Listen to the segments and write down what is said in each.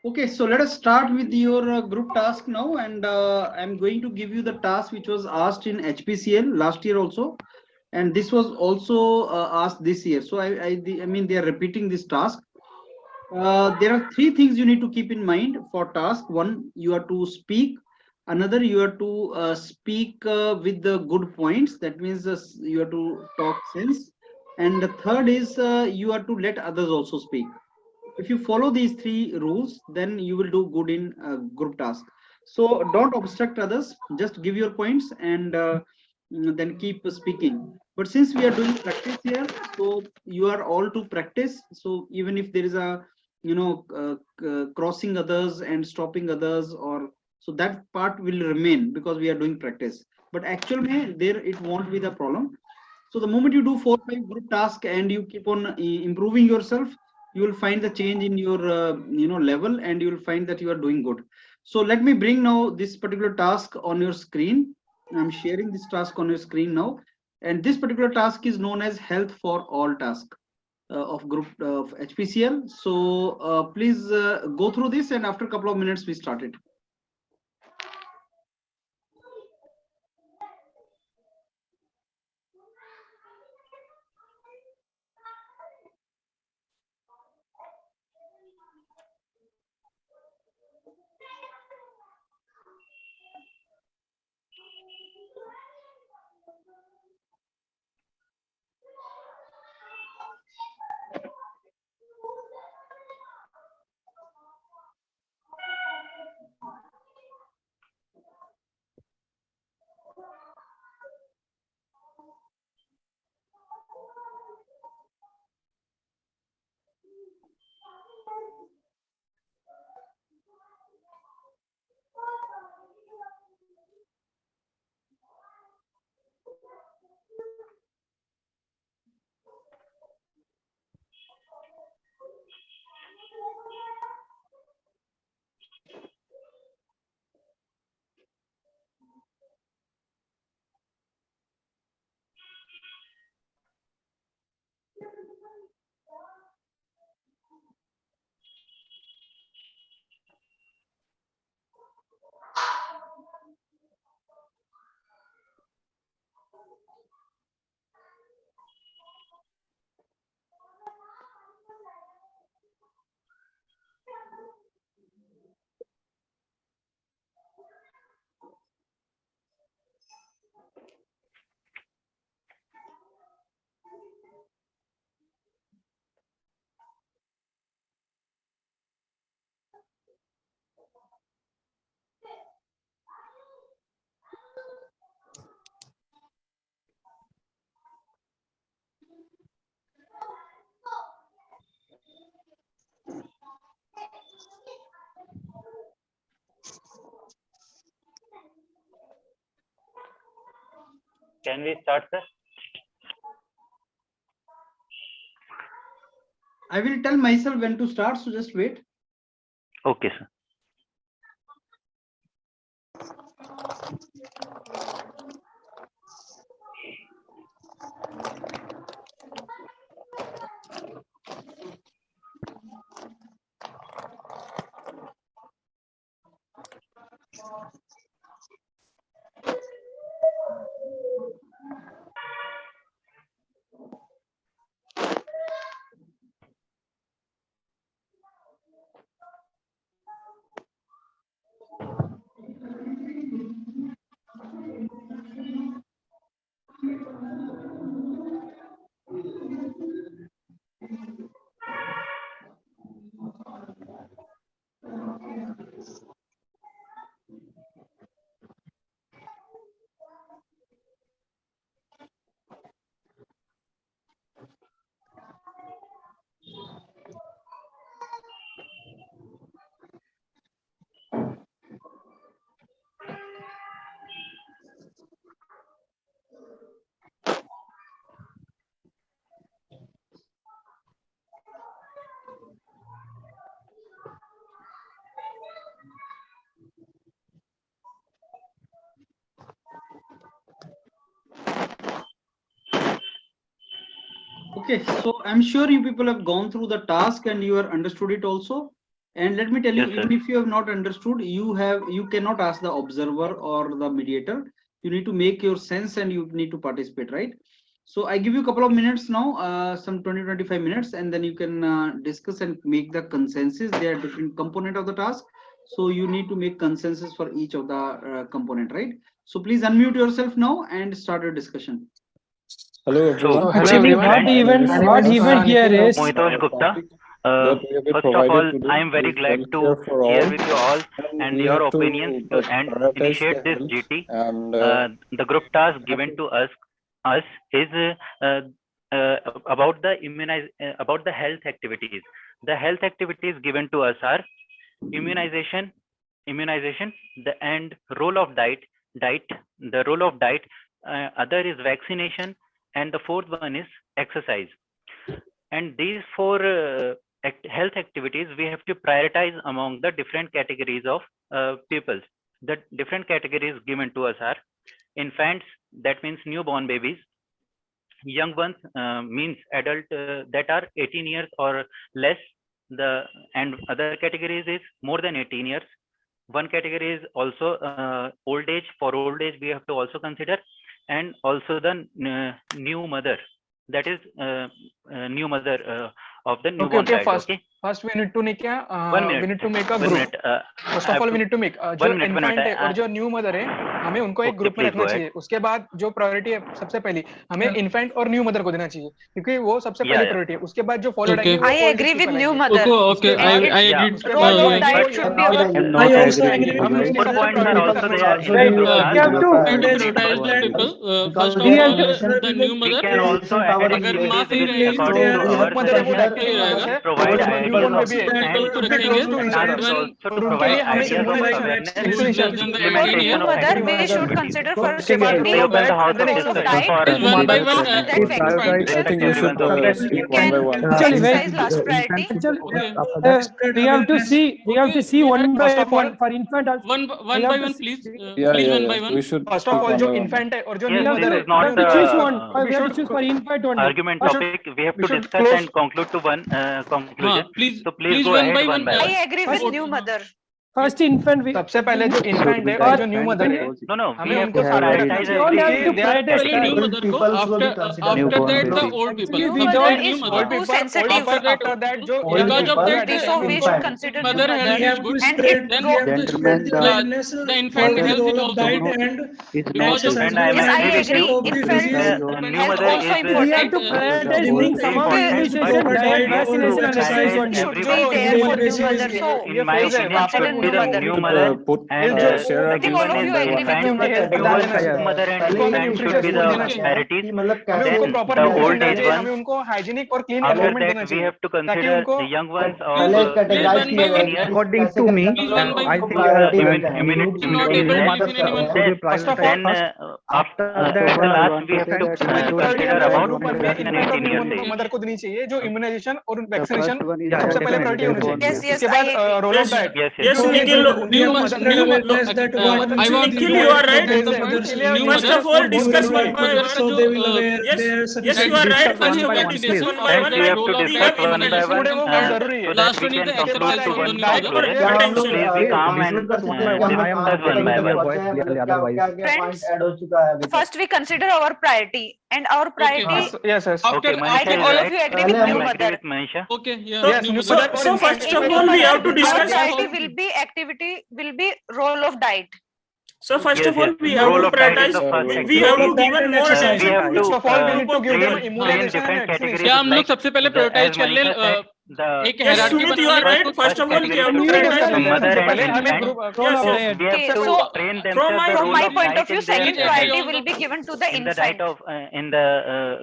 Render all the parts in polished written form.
Okay, so let us start with your group task now, and I'm going to give you the task which was asked in HPCL last year also, and this was also asked this year. So I mean they are repeating this task. There are three things you need to keep in mind for task. One, you are to speak. Another, you are to speak with the good points. That means you have to talk sense. And the third is you are to let others also speak. If you follow these three rules, then you will do good in group task. So don't obstruct others, just give your points and then keep speaking. But since we are doing practice here, so you are all to practice. So even if there is a crossing others and stopping others, or so that part will remain because we are doing practice. But actually there it won't be the problem. So the moment you do 4 5 group task and you keep on improving yourself, you will find the change in your level, and you will find that you are doing good. So let me bring now this particular task on your screen. I'm sharing this task on your screen now, and this particular task is known as health for all task of group of HPCL. So please go through this, and after a couple of minutes we start it. Can we start, sir? I will tell myself when to start, so just wait. Okay, sir. Okay, so I'm sure you people have gone through the task and you have understood it also. And let me tell you, Yes, sir. even if you have not understood, you cannot ask the observer or the mediator. You need to make your sense and you need to participate, right? So I give you a couple of minutes now, some 20-25 minutes, and then you can discuss and make the consensus. There are different component of the task, so you need to make consensus for each of the component, right? So please unmute yourself now and start your discussion. Hello everyone. So, Actually, good what evening, event here is Mohitosh Gupta. That we have been First of provided all, today I am very is glad to welfare for share all, with you all and we your have to opinions and prioritize initiate the this health GT. and The group task given to us is about the health activities. The health activities given to us are immunization, and role of diet, the role of diet. Other is vaccination, and the fourth one is exercise. And these four health activities we have to prioritize among the different categories of people. The different categories given to us are infants, that means newborn babies. Young ones means adult that are 18 years or less. And other categories is more than 18 years. One category is also old age. For old age we have to also consider, and also the new mother, that is new mother of the newborn child. First we need to make a 1 minute. we need to make a 1 group. minute. First of all we need to make जो 1 minute, 1 infant है minute. और जो new mother है हमें उनको एक Okay, group में please रखना go चाहिए. उसके बाद जो प्रायोरिटी है सबसे पहली हमें इन्फेंट और न्यू मदर को देना चाहिए क्योंकि वो सबसे Yeah, पहली yeah. प्रायोरिटी है. उसके बाद जो फॉलोड Okay. आएंगे वो I old agree age with people new आएंगे. mother. Okay, And I Yeah. agreed. Role of But diet should be I also agree good with you. points are also there in Right, the group we task. have to First, prioritize the people. First of we all, have to- the new we mother. can also add अगर माँ activities सही with रहेगी तो according to our group mother है वो suggestion, activity रहेगा. है provide और जो ideas न्यूबॉर्न of बेबी है people को वो रखेंगे. close to task insurance. also When to और उनके provide लिए हमें ideas of immunization awareness, who is less than the 18 implementation new of mother, we activities. should consider first उसके बाद safety, We open the house of role of discussion diet, for Is one by one. after that I vaccination, think you should everyone's speak then one by one. Actually, exercise last priority. Okay. We have to see one by First of all- one for infant also. One We by have to one, see- please. Yeah, Please, yeah, one by yeah. one. We should first speak of all one जो by one. Infant है और जो Yes, new this mother is है not we have to choose one. the We have to choose for infant only. argument we should- topic. We have we to should discuss close- and conclude to one conclusion. Please, So please go one ahead by one by I one. agree with new mother. First infant we सबसे पहले जो infant है और जो new mother है No, no, हमें we have उनको to साथ में रखना prioritize चाहिए. Don't have to everything. They are prioritize पहले the न्यू old मदर को, after that the old people. New we mother don't- is New mother. too sensitive. After that जो Because of that, So we should consider new mother mother. health is good. And it Then go- the infant health is also good. Because of And I am Yes, I agree with agree. you. Infant New health mother also is we have to important. prioritize very some of important, immunization, but diet, we have to vaccination and exercise prioritize only. Should everything. be there for new mother. So In my we should opinion, consider should be new the mother. new mother, and share I think all of given you is the agree with infant, new mother. new mother and infant should be the priorities. हमें उनको Then proper the nutrition old देना age चाहिए. ones. हमें उनको hygienic और clean After environment देना that, we चाहिए have to ताकि consider उनको the young ones of please one by one. 18 years. According to me, Please one by I one. think Immunity not is able to less. listen anyone. First of all, Then after at the last we have to consider about less than 18 years age. Mother को देनी चाहिए जो immunisation और vaccination सबसे पहले priority होनी चाहिए. Yes, yes, उसके बाद I agree. Role of diet. Yes, Yes, yes. Nikhil, New mother. I want Nikhil, you are right. New First mother. of all, discuss one by mother one. का जो Yes, you are right. First of all, discuss one by And one. we have to We discuss have one by immunization. one वो बहुत जरूरी है. so that Last we one is can the conclude exercise to of the one new Diet mother. or conclusion. attention. Please be calm and discuss one by one. Friends, first we consider our priority, and our priority. Yes, yes. After, Okay, I Manisha think is all right. of you agree with I new am agree mother. with Manisha. okay, yeah. So, Yes, new so- mother. so first In of new all, we mother, have to our discuss. priority will be activity, will be role of diet. So first Yes, of all, yes. we have Role to of diet is prioritize. the first We have to activity. give more We attention have to to First of all, we need to give them train immunization different and categories. vaccination. क्या हम लोग like सबसे पहले the- prioritize as कर ले Manisha said, the एक Yes, hierarchy Sumit, you बना are ले right. First of all, we have to New prioritize. mother- mother and पहले हमें infant. group Role Yes, of yes. diet. We have Okay, to so train from themselves the from role my of point of diet view, in their second their- priority uh, will be given to the in the diet infant. of in the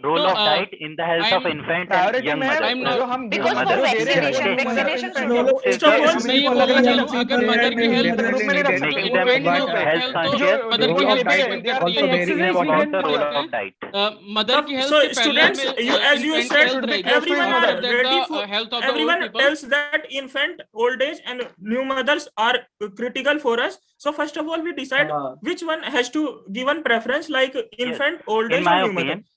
role No, of diet in the health of I'm- infant and priority young में mother. I'm not- जो हम Because mother for is vaccination, there. vaccination should First of all, मैं ये बोलना चाहूँ अगर mother की health group में नहीं रख Making सकते. them वो infant health health तो conscious. मदर की role health of diet depend करती also है very Exercise important. about the role of diet. Mother की हेल्थ So से पहले students, हमें as you infant said, health रहेगी. everyone After are that, ready the for. health of the old Everyone people. tells that infant, old age, and new mothers are critical for us. So first of all, we decide which one has to given preference, like infant, old In age, my or new mother. opinion,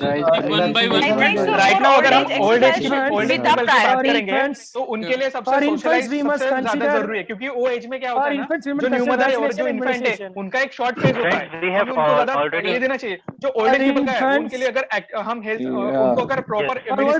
one by one. I think so. Right now अगर हम old age की exercise old age with the people की बात priority. करेंगे तो उनके लिए सबसे For infants, socialise we must सबसे ज्यादा consider- जरूरी है, क्योंकि वो एज में क्या होता For है ना, infants, we must जो न्यू consider मदर है और vaccination जो and इन्फेंट है immunization. उनका एक शॉर्ट फेज होता है, Friends, we have उनको ज्यादा already- ये देना चाहिए। जो ओल्ड एज For पीपल का है infants- उनके लिए अगर हम हेल्थ Yeah. उनको अगर प्रॉपर Yes. For old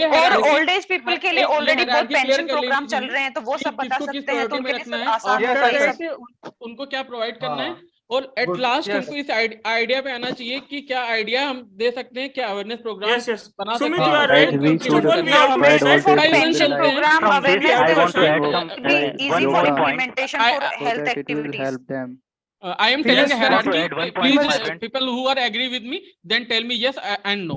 ये और hierarchy- ओल्ड एज पीपल के लिए ये ऑलरेडी बहुत hierarchy clear पेंशन कर प्रोग्राम लीजिए चल रहे हैं, तो वो कि सब बता किसको किस सकते हैं, तो priority में उनके लिए रखना है, आसान Yes, after है ये yes, सब। उनको क्या प्रोवाइड करना है, हाँ, और एट good, लास्ट yes. हमको इस आइडिया पे आना चाहिए कि क्या आइडिया हम दे सकते हैं, क्या अवेयरनेस प्रोग्राम Yes, yes. बना Sumit, सकते you हैं, are right. उनको We implement should करना we have to है। decide For Guidelines pension चलते हैं। program From this, awareness, I they want to should add uh, some be one easy for more point. implementation I- for so health activities. them. I am telling Yes, a sir. I want to hierarchy. add one point, Please, my friend. people who are agree with me, then tell me yes and no.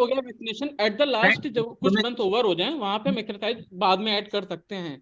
हो गया vaccination, at the last जब कुछ month over हो जाए वहां पे हम exercise बाद में ऐड कर सकते हैं।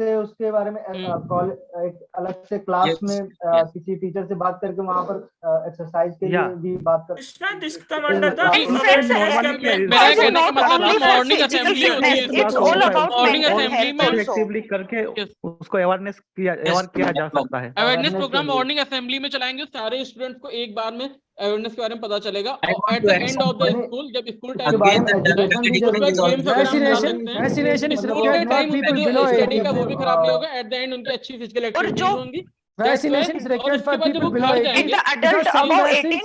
से उसके बारे में एक अलग से क्लास में किसी टीचर से बात करके वहाँ पर एक्सरसाइज के लिए भी बात कर this come under the मेरा कहने का मतलब मॉर्निंग असेंबली होती है, मॉर्निंग असेंबली में फ्लेक्सिबली करके उसको अवेयरनेस किया जा सकता है। अवेयरनेस प्रोग्राम मॉर्निंग असेंबली में चलाएंगे, सारे स्टूडेंट्स को एक बार में अवेयरनेस के बारे में पता चलेगा। At the end of the school, जब school time Vaccination is required for people below study 18. का वो भी खराब नहीं होगा। एट द एंड उनकी अच्छी फिजिकल एक्टिविटीज होंगी। Vaccination is required for people below 18. And the adult above 18,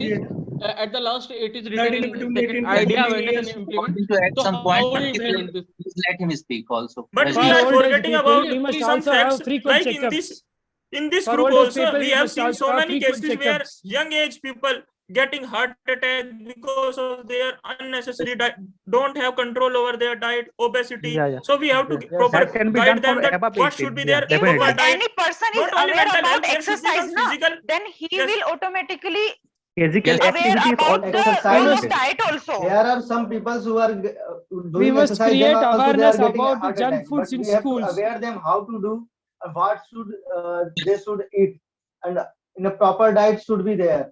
at the last it is 13 written in between second 18 idea, and awareness, and 20 implement. To add So some how point, will but you if you implement this? please let him speak also. But As we he- are old age forgetting people, about we must some also have facts, frequent like checkups. in this For group old age also people, we we have must seen also so have many frequent cases where checkups. young age people getting heart attack because of their unnecessary diet, don't have control over their diet, obesity. Yeah, yeah. So we have to Yes. proper That can be done guide them for that above what 18. should be Yeah, their Even proper if diet. any person is Not only aware mental about health, there should be exercise, some na, physical. then he Yes. will automatically Physical Yes. aware activity is about also the exercise. role of counted. diet also. There are some people who are We doing must exercise, create then also they awareness are getting a about heart junk attack. foods But in we have to schools. aware them how to do, and what should they should eat, and in a proper diet should be there.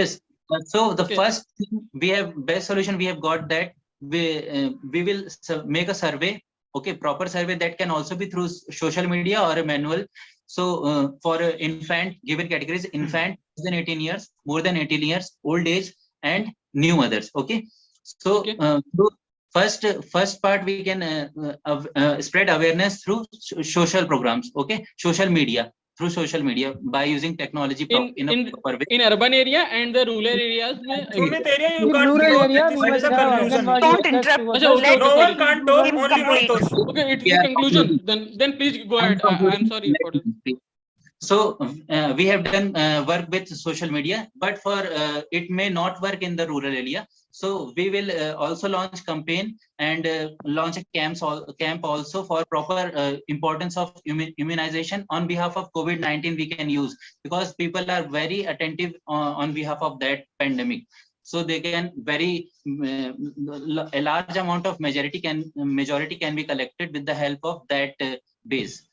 Yes. So the Okay. first thing we have, best solution we have got, that we will make a survey, okay, proper survey that can also be through social media or a manual. So for infant, given categories: infant, less than 18 years, more than 18 years, old age, and new mothers. Okay. So Okay. first part, we can spread awareness through social programs. Okay, social media. through social media by using technology in a proper way. In urban area and the rural areas Sumit area, you In can't rural give area, this we is must the have conclusion. Anganwadi Don't workers interrupt. to Acha, work. okay, No okay, one sorry. can't talk, Him only complete. Mantosh. Okay, it's We the are conclusion. concluding. Then please go I'm ahead. I'm concluding. sorry for this. So we have done work with social media, but for it may not work in the rural area. So we will also launch campaign and launch a camp also for proper importance of immunization on behalf of COVID-19 we can use, because people are very attentive on behalf of that pandemic. So they can a large amount of majority can be collected with the help of that base.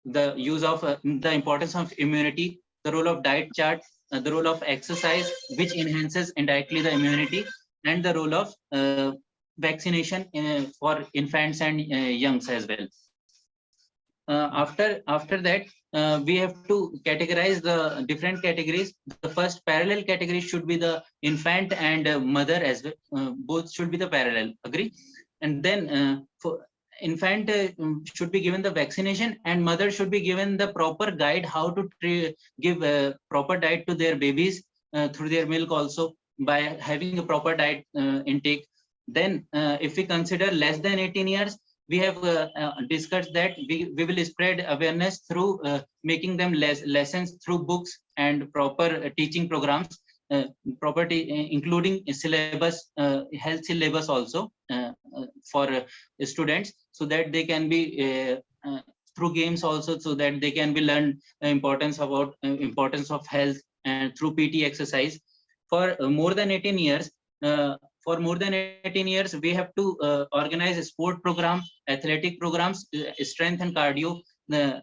The use of the importance of immunity, the role of diet chart, the role of exercise, which enhances indirectly the immunity, and the role of vaccination for infants and youngs as well. After that, we have to categorize the different categories. The first parallel category should be the infant and mother as well. Both should be the parallel. Agree? And then for infant should be given the vaccination, and mother should be given the proper guide how to give proper diet to their babies through their milk also, by having a proper diet intake. Then if we consider less than 18 years, we have discussed that we will spread awareness through making them lessons through books and proper teaching programs, including syllabus, health syllabus also for students, so that they can be through games also, so that they can be learned importance of health, and through PT exercise. For more than 18 years, we have to organize a sport program, athletic programs, strength and cardio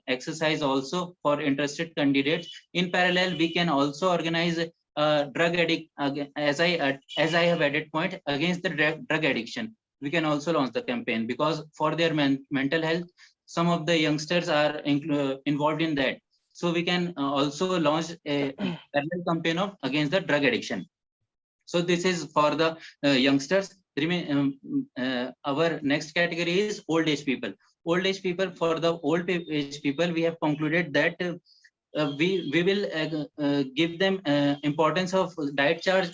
exercise also for interested candidates. In parallel, we can also organize drug addict, as I have added point, against the drug addiction. We can also launch the campaign, because for their mental health, some of the youngsters are involved in that. So we can also launch a parallel campaign against the drug addiction. So this is for the youngsters. Our next category is old age people. Old age people, for the old age people, we have concluded that we will give them importance of diet chart.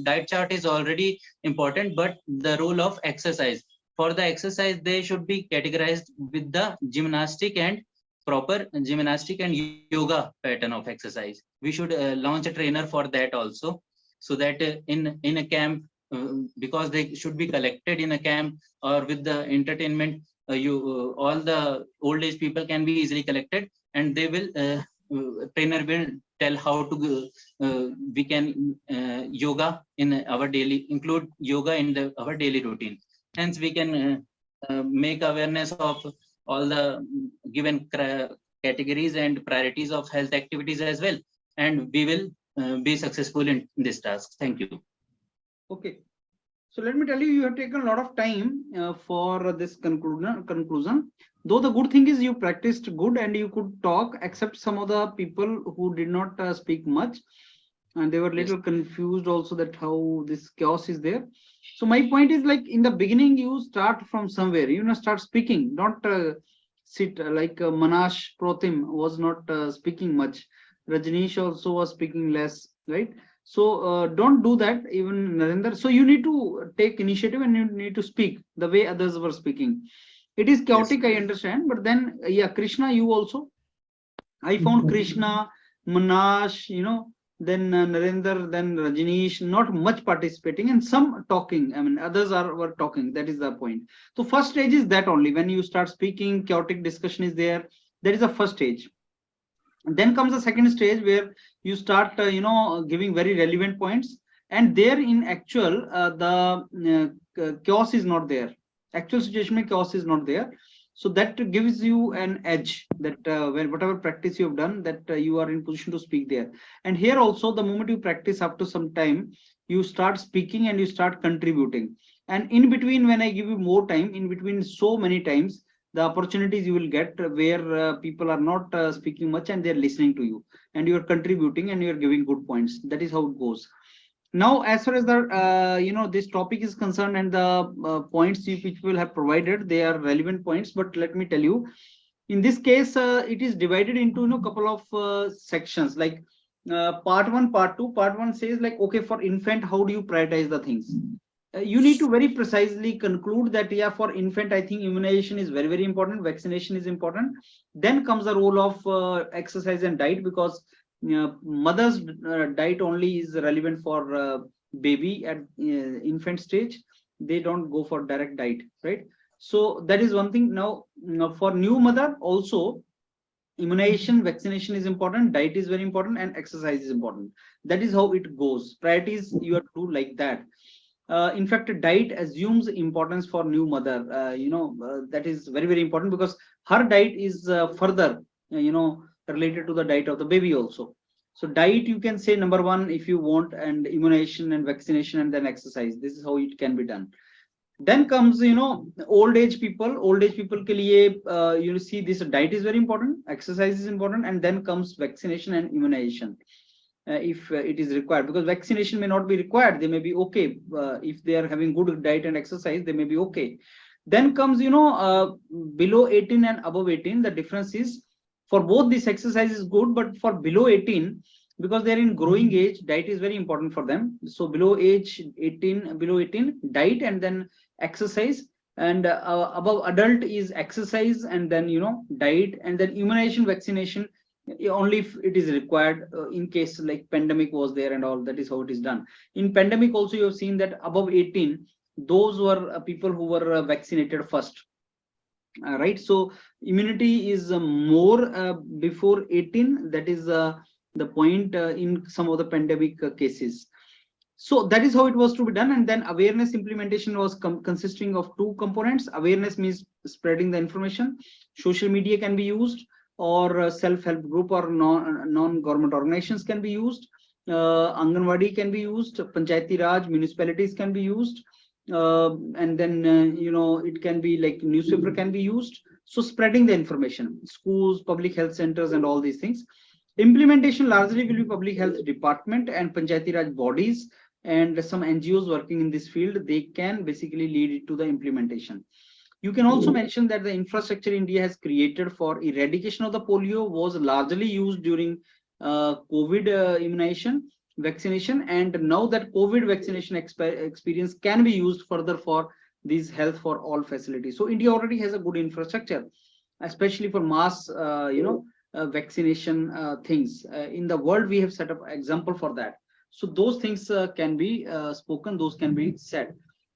Diet chart is already important, but the role of exercise. For the exercise, they should be categorized with the gymnastic and proper gymnastic and yoga pattern of exercise. We should launch a trainer for that also, so that in a camp, because they should be collected in a camp, or with the entertainment, all the old age people can be easily collected, and they will trainer will tell how to we can yoga in our daily, include yoga in our daily routine. Hence we can make awareness of all the given categories and priorities of health activities as well, and we will be successful in this task. Thank you. Okay, so let me tell you, you have taken a lot of time for this conclusion. Though the good thing is you practiced good and you could talk, except some of the people who did not speak much, and they were a little confused also that how this chaos is there. So my point is, like, in the beginning, you start from somewhere, start speaking, not sit like Manash Protim was not speaking much. Rajneesh also was speaking less, right? So don't do that, even Narendra. So you need to take initiative and you need to speak the way others were speaking. It is chaotic, I understand, but then, yeah, Krishna, you also. I found Krishna, Manash, then Narendra, then Rajneesh, not much participating and some talking. I mean, others were talking. That is the point. So first stage is that only. When you start speaking, chaotic discussion is there. That is the first stage. And then comes the second stage where you start, giving very relevant points. And there in actual, the chaos is not there. Actual situation, chaos is not there. So that gives you an edge that when whatever practice you have done, that you are in position to speak there. And here also, the moment you practice, after some time, you start speaking and you start contributing. And in between, when I give you more time, in between so many times, the opportunities you will get where people are not speaking much and they're listening to you, and you're contributing and you're giving good points. That is how it goes. Now, as far as the this topic is concerned, and the points which people have provided, they are relevant points. But let me tell you, In this case, it is divided into couple of sections, like part 1, part 2. Part 1 says like, okay, for infant, how do you prioritize the things? You need to very precisely conclude that, yeah, for infant, I think immunization is very, very important. Vaccination is important. Then comes the role of exercise and diet, because mother's diet only is relevant for baby at infant stage. They don't go for direct diet, right? So that is one thing. Now for new mother also, immunization, vaccination is important, diet is very important, and exercise is important. That is how it goes. Priorities you have to do like that. In fact, diet assumes importance for new mother. That is very, very important, because her diet is further related to the diet of the baby also. So diet, you can say number 1 if you want, and immunization and vaccination, and then exercise. This is how it can be done. Then comes old age people. Old age people ke liye, you see, this diet is very important, exercise is important, and then comes vaccination and immunization. If it is required, because vaccination may not be required, they may be okay. If they are having good diet and exercise, they may be okay. Then comes below 18 and above 18. The difference is, for both this exercise is good, but for below 18, because they are in growing age, diet is very important for them. So below 18 diet, and then exercise, and above adult is exercise, and then diet, and then immunization, vaccination only if it is required, in case like pandemic was there and all. That is how it is done. In pandemic also, you have seen that above 18, those were people who were vaccinated first, right? So immunity is more before 18. That is the point in some of the pandemic cases. So that is how it was to be done. And then awareness implementation was consisting of 2 components. Awareness means spreading the information. Social media can be used, or self-help group or non-government organizations can be used. Anganwadi can be used. Panchayati Raj, municipalities can be used. And then, it can be like newspaper can be used. So spreading the information, schools, public health centers, and all these things. Implementation largely will be public health department and Panchayati Raj bodies, and some NGOs working in this field. They can basically lead it to the implementation. You can also mention that the infrastructure India has created for eradication of the polio was largely used during COVID immunization, vaccination, and now that COVID vaccination experience can be used further for these health for all facilities. So India already has a good infrastructure, especially for mass, vaccination things. In the world, we have set up example for that. So those things can be spoken, those can be said.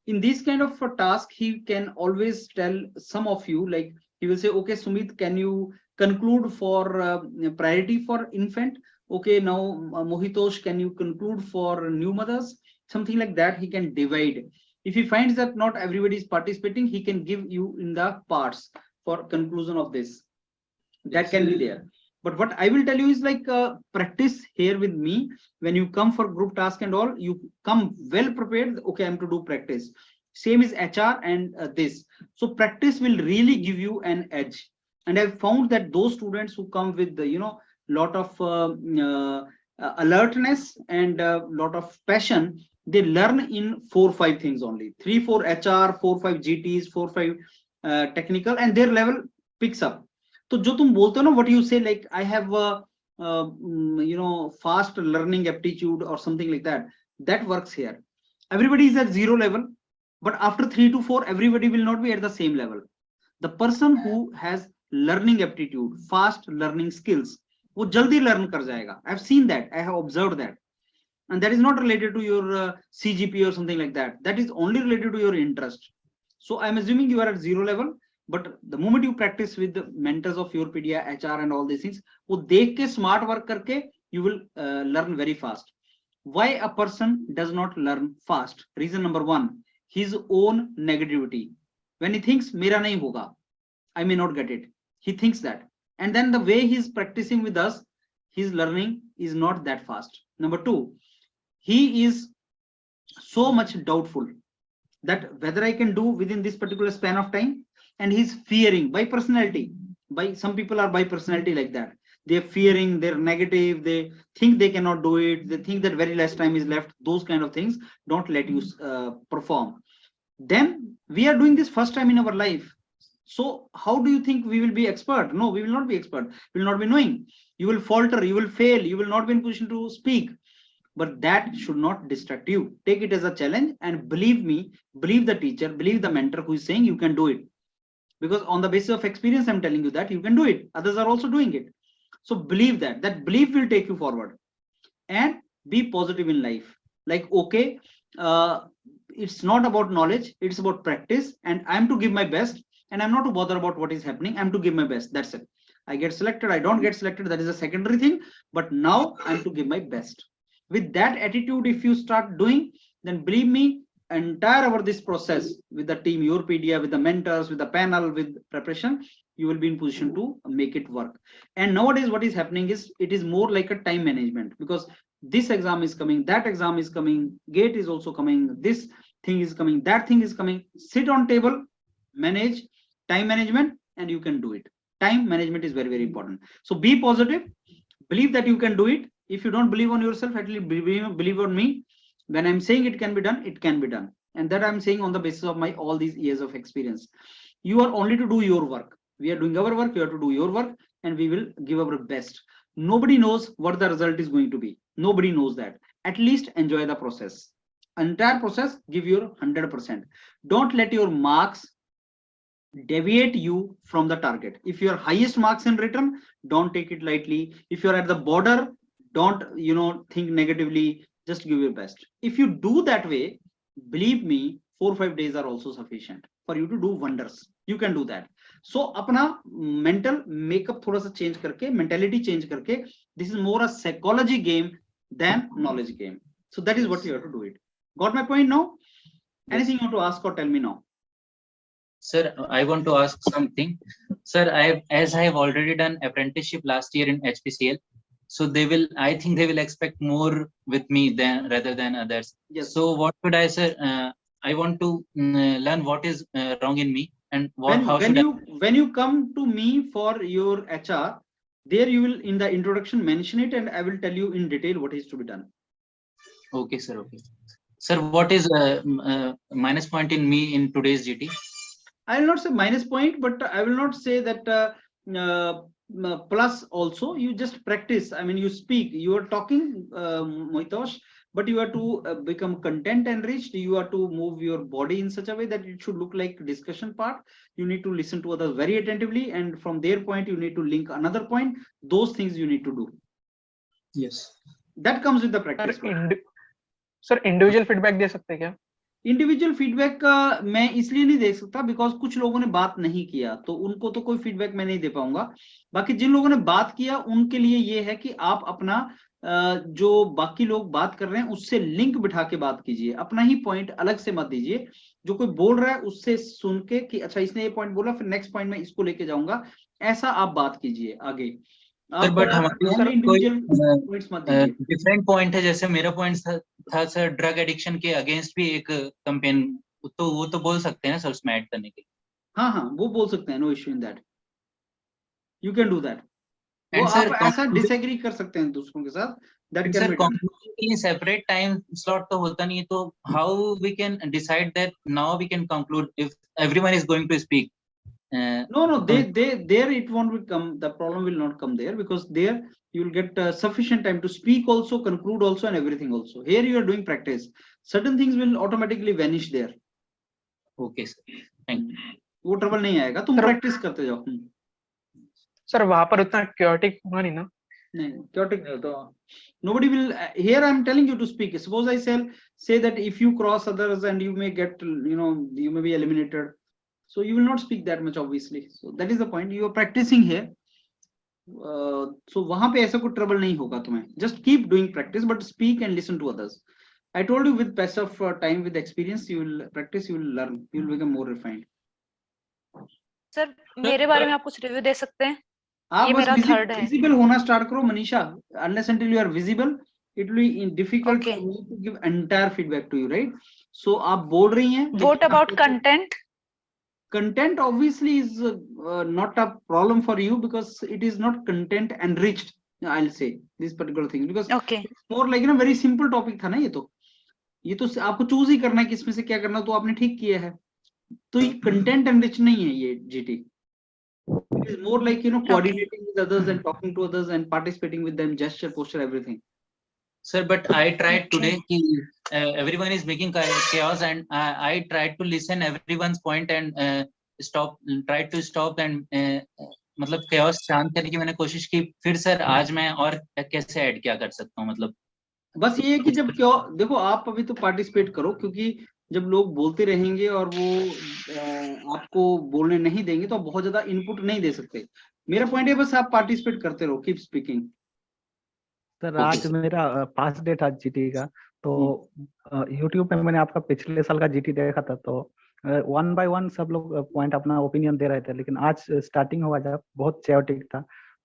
In this kind of a task, he can always tell some of you, like he will say, okay, Sumit, can you conclude for priority for infant? Okay, now Mohitosh, can you conclude for new mothers? Something like that, he can divide. If he finds that not everybody is participating, he can give you in the parts for conclusion of this. That can be there. But what I will tell you is like practice here with me. When you come for group task and all, you come well prepared. Okay, I'm to do practice. Same is HR and this. So practice will really give you an edge. And I've found that those students who come with the, lot of alertness and lot of passion, they learn in 4 or 5 things only. 3, 4 HR, 4, 5 GTs, 4, 5 technical, and their level picks up. So जो तुम बोलते हो ना, what you say like I have fast learning aptitude or something like that, that works here. Everybody is at 0 level, but after 3 to 4, everybody will not be at the same level. The person who has learning aptitude, fast learning skills, वो जल्दी learn कर जाएगा. I've seen that, I have observed that, and that is not related to your CGP or something like that. That is only related to your interest. So I'm assuming you are at 0 level. But the moment you practice with the mentors of your PDA, HR and all these things, वो देख के smart work करके, you will learn very fast. Why a person does not learn fast? Reason number 1, his own negativity. When he thinks मेरा नहीं होगा, I may not get it. He thinks that. And then the way he's practicing with us, his learning is not that fast. Number 2, he is so much doubtful that whether I can do within this particular span of time. And he's fearing by personality. By some people are by personality like that. They're fearing, they're negative, they think they cannot do it, they think that very less time is left. Those kind of things don't let you perform. Then we are doing this first time in our life. So how do you think we will be expert? No, we will not be expert. We will not be knowing. You will falter, you will fail, you will not be in position to speak. But that should not distract you. Take it as a challenge, and believe me, believe the teacher, believe the mentor who is saying you can do it. Because on the basis of experience, I'm telling you that you can do it. Others are also doing it. So believe that. That belief will take you forward. And be positive in life. Like, okay, it's not about knowledge, it's about practice, and I'm to give my best, and I'm not to bother about what is happening. I'm to give my best. That's it. I get selected, I don't get selected, that is a secondary thing. But now I'm to give my best. With that attitude, if you start doing, then believe me, entire over this process with the team, your PDA, with the mentors, with the panel, with preparation, you will be in position to make it work. And nowadays what is happening is it is more like a time management, because this exam is coming, that exam is coming, gate is also coming, this thing is coming, that thing is coming. Sit on table, manage time management, and you can do it. Time management is very, very important. So be positive, believe that you can do it. If you don't believe on yourself, at least believe on me. When I'm saying it can be done, it can be done. And that I'm saying on the basis of my all these years of experience. You are only to do your work. We are doing our work, you have to do your work, and we will give our best. Nobody knows what the result is going to be. Nobody knows that. At least enjoy the process. Entire process, give your 100%. Don't let your marks deviate you from the target. If your highest marks in written, don't take it lightly. If you're at the border, don't think negatively. Just give your best. If you do that way, believe me, 4 or 5 days are also sufficient for you to do wonders. You can do that. So अपना mental makeup थोड़ा सा change करके, mentality change करके, this is more a psychology game than knowledge game. So that is what you have to do it. Got my point now? Anything you want to ask or tell me now? Sir, I want to ask something. Sir, as I have already done apprenticeship last year in HPCL, so I think they will expect more with me rather than others. Yes. So what should I say? I want to learn what is wrong in me, and when you come to me for your HR, there you will in the introduction mention it, and I will tell you in detail what is to be done. Okay, sir. Okay, sir. What is minus point in me in today's GT? I will not say minus point, but I will not say that plus also. You just practice. I mean, you speak, you are talking, Moitosh, but you have to become content enriched. You have to move your body in such a way that it should look like discussion part. You need to listen to others very attentively, and from their point you need to link another point. Those things you need to do. Yes. That comes with the practice. Sir individual feedback दे सकते हैं क्या? Individual feedback का मैं इसलिए नहीं दे सकता because कुछ लोगों ने बात नहीं किया, तो उनको तो कोई फीडबैक मैं नहीं दे पाऊंगा. बाकी जिन लोगों ने बात किया उनके लिए ये है कि आप अपना जो बाकी लोग बात कर रहे हैं उससे लिंक बिठा के बात कीजिए. अपना ही पॉइंट अलग से मत दीजिए. जो कोई बोल रहा है उससे सुन के कि अच्छा इसने ये पॉइंट बोला, फिर नेक्स्ट पॉइंट में इसको लेके जाऊंगा, ऐसा आप बात कीजिए आगे. बट हमारे डिफरेंट पॉइंट है. जैसे मेरा पॉइंट था सर ड्रग एडिक्शन के अगेंस्ट भी एक कैंपेन, तो वो तो बोल सकते हैं ना सर उसमें ऐड करने के लिए. हाँ वो बोल सकते हैं. No issue in that. You can do that. वो आप ऐसा डिसएग्री कर सकते हैं दूसरों के साथ. That can be done. Sir separate time slot तो होता नहीं है, तो how we can decide that now we can conclude if everyone is going to speak. No, there it won't become, the problem will not come there, because there you will get sufficient time to speak also, conclude also, and everything also. Here you are doing practice. Certain things will automatically vanish there. Okay sir, thank you. वो trouble नहीं आएगा, तुम practice करते जाओ. Sir वहां पर उतना chaotic होगा नहीं ना? नहीं chaotic नहीं होता. Nobody will. Here I am telling you to speak. Suppose I say that if you cross others and you may get, you may be eliminated. So you will not speak that much, obviously. So that is the point. You are practicing here. So वहाँ पे ऐसा कोई trouble नहीं होगा तुम्हें. Just keep doing practice, but speak and listen to others. I told you with passage of time, with experience, you will practice, you will learn, you will become more refined. Sir मेरे बारे में आप कुछ review दे सकते हैं? आप मेरा third है. Visible होना start करो Manisha. Unless until you are visible, it will be difficult for me to give entire feedback to you, right? So आप बोल रही हैं. What about content? Content obviously is not a problem for you because it is not content enriched. I'll say this particular thing because it's more like very simple topic था ना. ये तो आपको choose ही करना है कि इसमें से क्या करना, तो आपने ठीक किया है. तो ये कंटेंट एनरिच नहीं है ये GT. It is more like, coordinating with others and talking to others and participating with them, gesture, posture, everything. Sir, but I tried today ki everyone is making chaos, and I tried to listen everyone's point and tried to stop and मतलब chaos शांत करने की मैंने कोशिश की. फिर sir आज मैं और कैसे ऐड क्या कर सकता हूँ मतलब? बस ये है कि जब क्यों देखो, आप अभी तो पार्टिसिपेट करो, क्योंकि जब लोग बोलते रहेंगे और वो आपको बोलने नहीं देंगे तो आप बहुत ज्यादा इनपुट नहीं दे सकते. मेरा पॉइंट है बस आप पार्टिसिपेट करते रहो, कीप स्पीकिंग. सर आज मेरा पास डे था जीटी का, तो यूट्यूब पे मैंने आपका पिछले साल का जीटी देखा था, तो 1 by 1 सब लोग पॉइंट अपना ओपिनियन दे रहे थे, लेकिन आज स्टार्टिंग हुआ जब बहुत चैओटिक था,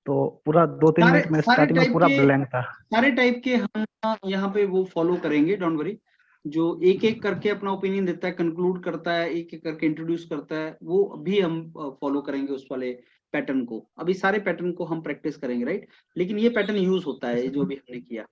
तो पूरा 2-3 मिनट में स्टार्टिंग में पूरा ब्लैंक था. सारे टाइप के हम यहाँ पे वो फॉलो करेंगे, डोंट वरी. जो एक एक करके अपना ओपिनियन देता है, कंक्लूड करता है, एक एक करके इंट्रोड्यूस करता है, वो भी हम फॉलो करेंगे उस वाले पैटर्न को. अभी सारे पैटर्न को हम प्रैक्टिस करेंगे, राइट. लेकिन ये पैटर्न यूज होता है जो भी हमने किया.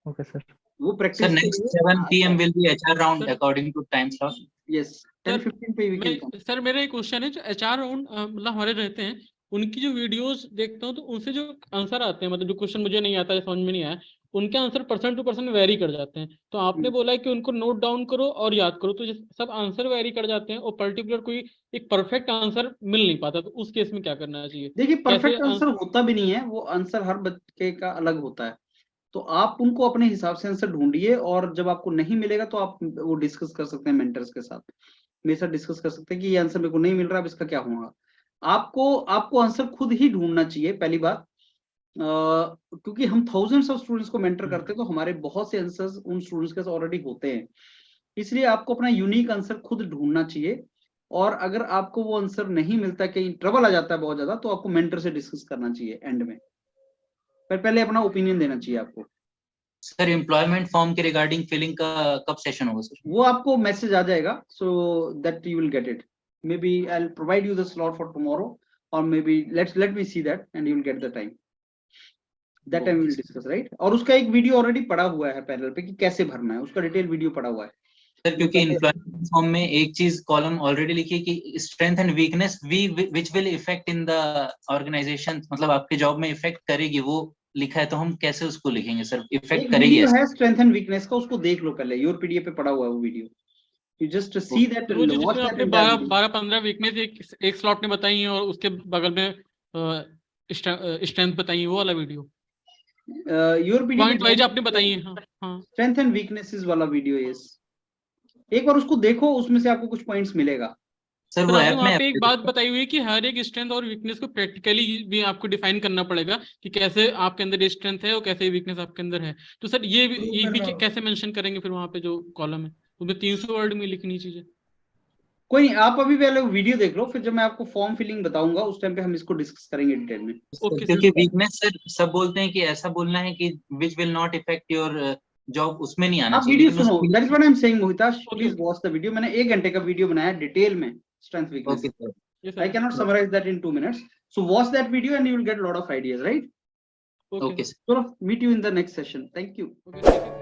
Okay sir. वो practice. Sir, next 7 PM will be HR round according to time slot. Yes, 10-15 पे we can come. सर मेरा एक क्वेश्चन है, जो एचआर राउंड मतलब हमारे रहते हैं, उनकी जो वीडियोस देखता हूँ तो उनसे जो आंसर आते हैं, मतलब जो क्वेश्चन मुझे नहीं आता है, समझ में नहीं आया, उनके answer person to person vary कर जाते हैं. तो आपने बोला है कि उनको नोट डाउन करो और याद करो, तो सब आंसर वेरी कर जाते हैं और पर्टिकुलर कोई एक परफेक्ट आंसर मिल नहीं पाता, तो उस केस में क्या करना चाहिए? देखिए, परफेक्ट आंसर होता भी नहीं है, वो आंसर हर बच्चे का अलग होता है. तो आप उनको अपने हिसाब से आंसर ढूंढिए, और जब आपको नहीं मिलेगा तो आप वो डिस्कस कर सकते हैं मेंटर्स के साथ, मेरे साथ डिस्कस कर सकते हैं कि ये आंसर मेरे को नहीं मिल रहा, अब इसका क्या होगा. आपको आंसर खुद ही ढूंढना चाहिए पहली बात, क्योंकि हम थाउजेंड्स ऑफ स्टूडेंट्स को मेंटर करते हैं, तो हमारे बहुत से आंसर्स उन स्टूडेंट्स के ऑलरेडी होते हैं. इसलिए आपको अपना यूनिक आंसर खुद ढूंढना चाहिए, और अगर आपको वो आंसर नहीं मिलता, कहीं ट्रबल आ जाता है बहुत ज्यादा, तो आपको मेंटर से डिस्कस करना चाहिए एंड में, पर पहले अपना ओपिनियन देना चाहिए आपको. सर एम्प्लॉयमेंट फॉर्म के रिगार्डिंग फिलिंग का कब सेशन होगा सर? वो आपको मैसेज आ जाएगा, so that you will get it. Maybe I will provide you the slot for tomorrow, और maybe let me see that and you will get the time. That time we will discuss, right. और उसका एक video already पड़ा हुआ है panel पे कि कैसे भरना है, उसका डिटेल वीडियो पड़ा हुआ है. सर क्योंकि एम्प्लॉयमेंट फॉर्म में एक चीज कॉलम ऑलरेडी लिखी है कि strength and weakness which will effect in the organisation, मतलब आपके जॉब में इफेक्ट करेगी, वो लिखा है, तो हम कैसे उसको लिखेंगे सर? इफेक्ट करेगी है स्ट्रेंथ एंड वीकनेस का, उसको देख लो पहले, योर पीडीएफ पे पड़ा हुआ है वो video. You just see that. आपने 12-15 वीकनेस एक स्लॉट में बताई है, और उसके बगल में स्ट्रेंथ बताई है, वो वाला video your PDF point wise आपने बताई है. हां, स्ट्रेंथ एंड वीकनेसेस वाला वीडियो. यस, एक बार उसको देखो, उसमें से आपको कुछ पॉइंट्स मिलेगा. सर वो ऐप में एक बात बताई हुई है कि हर एक स्ट्रेंथ और वीकनेस को प्रैक्टिकली भी आपको डिफाइन करना पड़ेगा कि कैसे आपके अंदर स्ट्रेंथ है और कैसे वीकनेस आपके अंदर है. तो सर ये भी कैसे मेंशन करेंगे फिर वहां पे जो कॉलम है, उसमें 300 वर्ड में लिखनी चीजें? कोई नहीं, आप अभी पहले वीडियो देख लो, फिर जब मैं आपको फॉर्म फिलिंग बताऊंगा उस टाइम पे हम इसको डिस्कस करेंगे डिटेल में. क्योंकि वीकनेस सर सब बोलते हैं कि ऐसा बोलना है कि which will not affect your job, उसमें नहीं आना चाहिए. वीडियो सुनो, that is what I am saying Mohitash, please watch the video. मैंने 1 घंटे का वीडियो बनाया डिटेल में, strength weakness. Okay, I cannot summarize that in 2 minutes. So watch that video and you will get a lot of ideas, right? Okay. So meet you in the next session. Thank you. Okay.